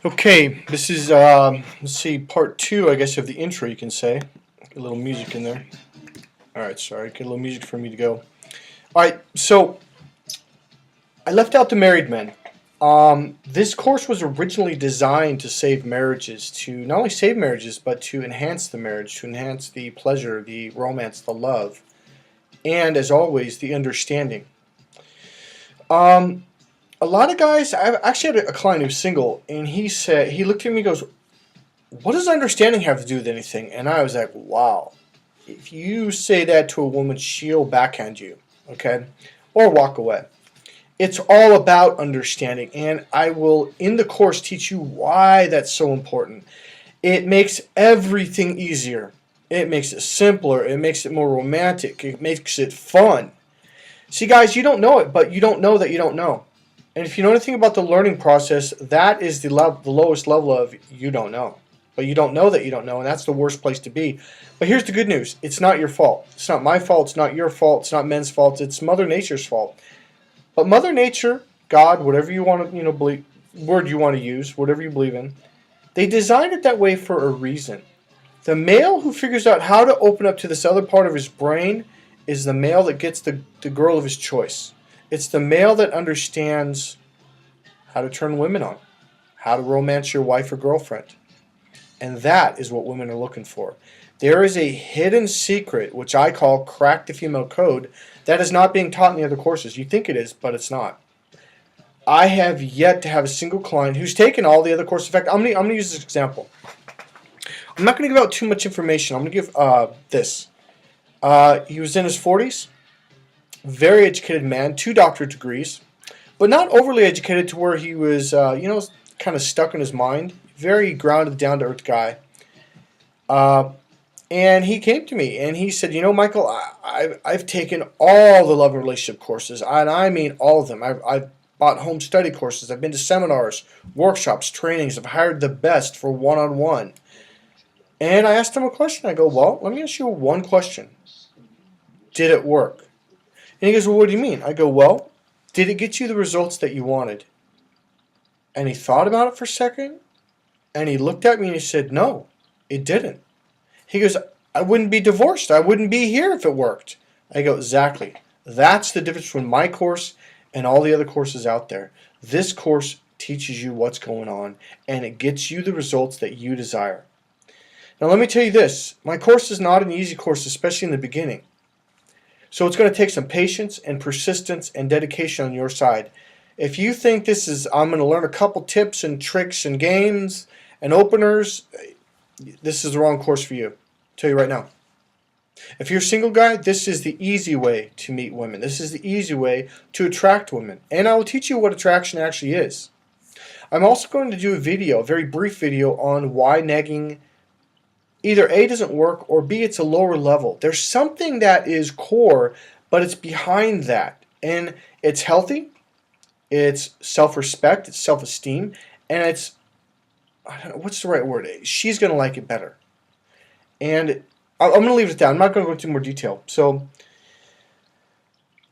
Okay, this is let's see, part two, I guess, of the intro. You can say, get a little music in there. All right, sorry, get a little music for me to go. All right, so I left out the married men. This course was originally designed to save marriages, to not only save marriages, but to enhance the marriage, to enhance the pleasure, the romance, the love, and as always, the understanding. Um, a lot of guys, I actually had a client who's single, and he looked at me and goes, what does understanding have to do with anything? And I was like, wow. If you say that to a woman, she'll backhand you, okay? Or walk away. It's all about understanding, and I will, in the course, teach you why that's so important. It makes everything easier. It makes it simpler. It makes it more romantic. It makes it fun. See, guys, you don't know it, but you don't know that you don't know. And if you know anything about the learning process, that is the lowest level of you don't know. But you don't know that you don't know, and that's the worst place to be. But here's the good news. It's not your fault. It's not my fault. It's not your fault. It's not men's fault. It's Mother Nature's fault. But Mother Nature, God, whatever you want to, believe, word you want to use, whatever you believe in, they designed it that way for a reason. The male who figures out how to open up to this other part of his brain is the male that gets the girl of his choice. It's the male that understands how to turn women on, how to romance your wife or girlfriend. And that is what women are looking for. There is a hidden secret, which I call crack the female code, that is not being taught in the other courses. You think it is, but it's not. I have yet to have a single client who's taken all the other courses. In fact, I'm going to use this example. I'm not going to give out too much information. I'm going to give this. He was in his 40s, very educated man, 2 doctorate degrees, but not overly educated to where he was, kind of stuck in his mind. Very grounded, down-to-earth guy. And he came to me and he said, Michael, I've taken all the love and relationship courses, and I mean all of them. I've bought home study courses. I've been to seminars, workshops, trainings. I've hired the best for one-on-one. And I asked him a question. I go, well, let me ask you one question. Did it work? And he goes, well, what do you mean? I go, well, did it get you the results that you wanted? And he thought about it for a second. And he looked at me and he said, no, it didn't. He goes, I wouldn't be divorced. I wouldn't be here if it worked. I go, exactly. That's the difference between my course and all the other courses out there. This course teaches you what's going on, and it gets you the results that you desire. Now, let me tell you this. My course is not an easy course, especially in the beginning. So it's going to take some patience and persistence and dedication on your side. If you think this is, I'm going to learn a couple tips and tricks and games and openers, this is the wrong course for you. I'll tell you right now. If you're a single guy, this is the easy way to meet women. This is the easy way to attract women. And I will teach you what attraction actually is. I'm also going to do a video, a very brief video, on why nagging either A, doesn't work, or B, it's a lower level. There's something that is core, but it's behind that. And it's healthy, it's self-respect, it's self-esteem, and it's, I don't know, what's the right word? She's going to like it better. And I'm going to leave it at that. I'm not going to go into more detail. So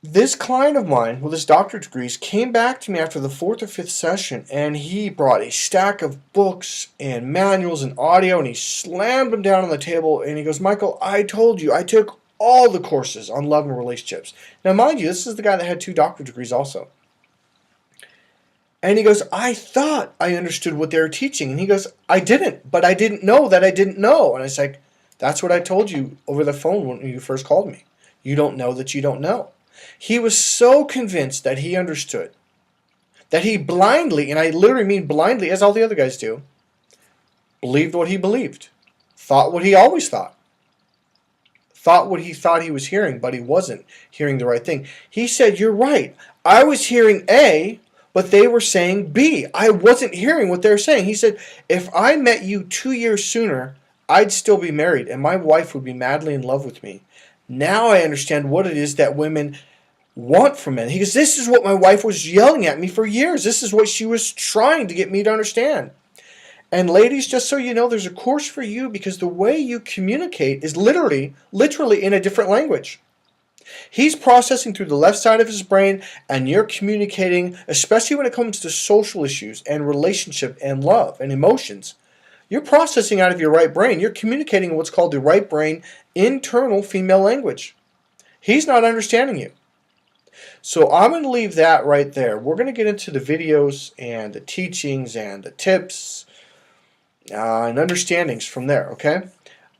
this client of mine with his doctorate degrees came back to me after the 4th or 5th session, and he brought a stack of books and manuals and audio, and he slammed them down on the table, and he goes, Michael, I told you, I took all the courses on love and relationships. Now, mind you, this is the guy that had 2 doctorate degrees also. And he goes, I thought I understood what they were teaching. And he goes, I didn't, but I didn't know that I didn't know. And I was like, that's what I told you over the phone when you first called me. You don't know that you don't know. He was so convinced that he understood, that he blindly, and I literally mean blindly, as all the other guys do, believed what he believed, thought what he always thought what he thought he was hearing, but he wasn't hearing the right thing. He said, you're right. I was hearing A, but they were saying B. I wasn't hearing what they were saying. He said, if I met you 2 years sooner, I'd still be married, and my wife would be madly in love with me. Now I understand what it is that women want from men. He goes, this is what my wife was yelling at me for years. This is what she was trying to get me to understand. And ladies, just so you know, there's a course for you, because the way you communicate is literally in a different language. He's processing through the left side of his brain, and you're communicating, especially when it comes to social issues and relationship and love and emotions. You're processing out of your right brain. You're communicating in what's called the right brain internal female language. He's not understanding you. So I'm going to leave that right there. We're going to get into the videos and the teachings and the tips and understandings from there, okay?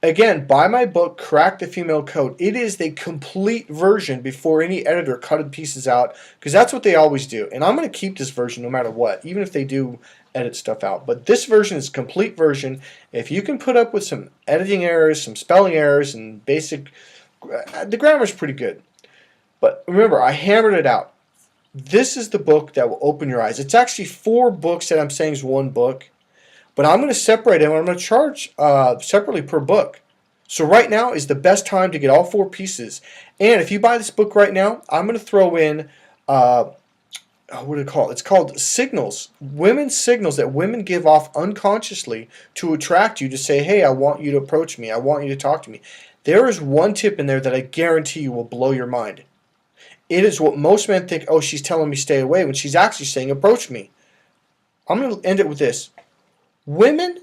Again, buy my book, Crack the Female Code. It is the complete version before any editor cutted pieces out, because that's what they always do. And I'm going to keep this version no matter what, even if they do edit stuff out. But this version is a complete version. If you can put up with some editing errors, some spelling errors, and basic, the grammar's pretty good. But remember, I hammered it out. This is the book that will open your eyes. It's actually 4 books that I'm saying is one book. But I'm going to separate them. I'm going to charge separately per book. So right now is the best time to get all 4 pieces. And if you buy this book right now, I'm going to throw in, what do you call it? It's called signals. Women's signals that women give off unconsciously to attract you to say, hey, I want you to approach me. I want you to talk to me. There is one tip in there that I guarantee you will blow your mind. It is what most men think, oh, she's telling me stay away, when she's actually saying approach me. I'm going to end it with this. Women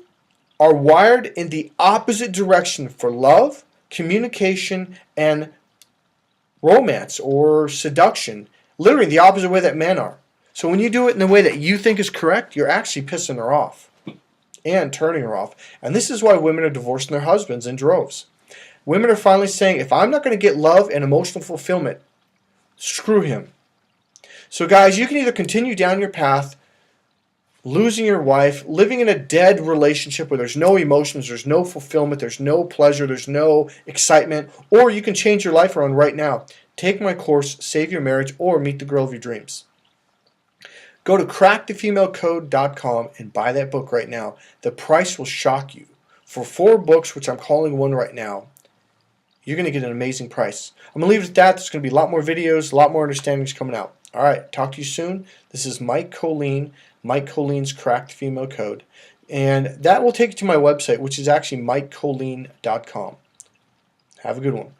are wired in the opposite direction for love, communication, and romance or seduction. Literally the opposite way that men are. So when you do it in the way that you think is correct, you're actually pissing her off and turning her off. And this is why women are divorcing their husbands in droves. Women are finally saying, if I'm not going to get love and emotional fulfillment, screw him. So guys, you can either continue down your path, losing your wife, living in a dead relationship where there's no emotions, there's no fulfillment, there's no pleasure, there's no excitement, or you can change your life around right now. Take my course, Save Your Marriage, or Meet the Girl of Your Dreams. Go to crackthefemalecode.com and buy that book right now. The price will shock you. For 4 books, which I'm calling one right now, you're going to get an amazing price. I'm going to leave it at that. There's going to be a lot more videos, a lot more understandings coming out. All right, talk to you soon. This is Mike Colleen, Mike Colleen's Crack the Female Code. And that will take you to my website, which is actually MikeColleen.com. Have a good one.